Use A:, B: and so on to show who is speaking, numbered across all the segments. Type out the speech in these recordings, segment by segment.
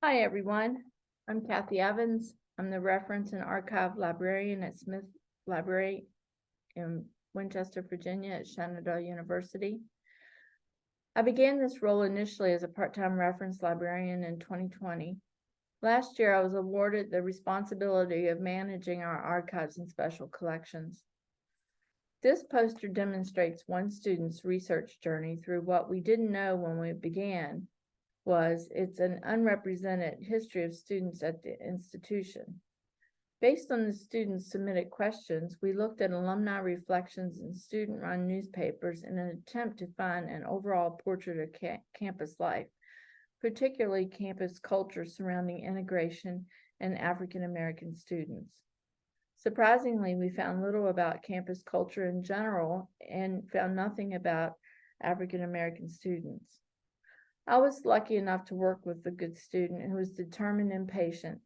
A: Hi, everyone. I'm Kathy Evans. I'm the reference and archive librarian at Smith Library in Winchester, Virginia at Shenandoah University. I began this role initially as a part-time reference librarian in 2020. Last year, I was awarded the responsibility of managing our archives and special collections. This poster demonstrates one student's research journey through what we didn't know when we began. It's an unrepresented history of students at the institution. Based on the students' submitted questions, we looked at alumni reflections in student-run newspapers in an attempt to find an overall portrait of campus life, particularly campus culture surrounding integration and African American students. Surprisingly, we found little about campus culture in general and found nothing about African American students. I was lucky enough to work with a good student who was determined and patient.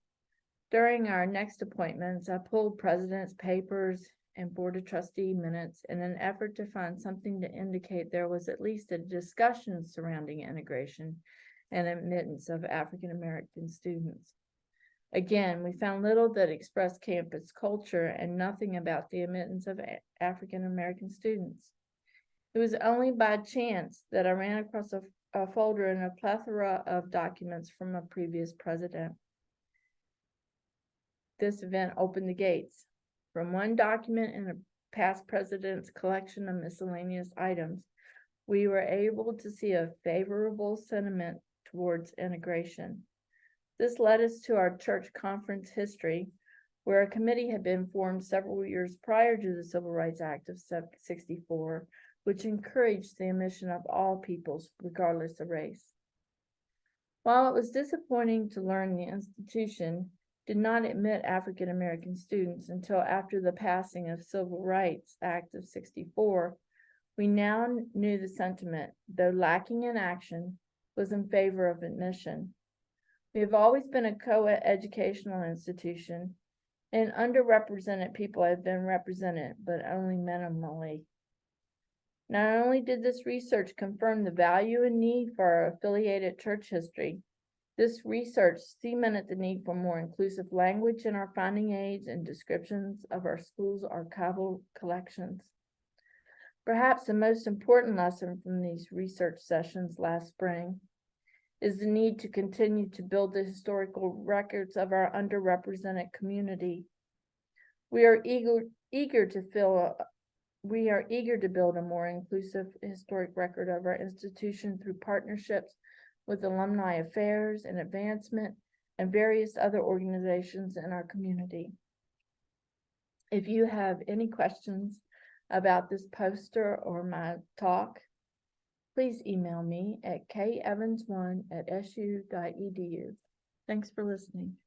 A: During our next appointments, I pulled president's papers and board of trustee minutes in an effort to find something to indicate there was at least a discussion surrounding integration and admittance of African American students. Again, we found little that expressed campus culture and nothing about the admittance of African American students. It was only by chance that I ran across a folder in a plethora of documents from a previous president. This event opened the gates. From one document in a past president's collection of miscellaneous items, we were able to see a favorable sentiment towards integration. This led us to our church conference history, where a committee had been formed several years prior to the Civil Rights Act of '64, which encouraged the admission of all peoples, regardless of race. While it was disappointing to learn the institution did not admit African American students until after the passing of Civil Rights Act of '64, we now knew the sentiment, though lacking in action, was in favor of admission. We have always been a co-educational institution, and underrepresented people have been represented, but only minimally. Not only did this research confirm the value and need for our affiliated church history, this research cemented the need for more inclusive language in our finding aids and descriptions of our school's archival collections. Perhaps the most important lesson from these research sessions last spring is the need to continue to build the historical records of our underrepresented community. We are eager to build a more inclusive historic record of our institution through partnerships with Alumni Affairs and Advancement and various other organizations in our community. If you have any questions about this poster or my talk, please email me at kevans1@su.edu. Thanks for listening.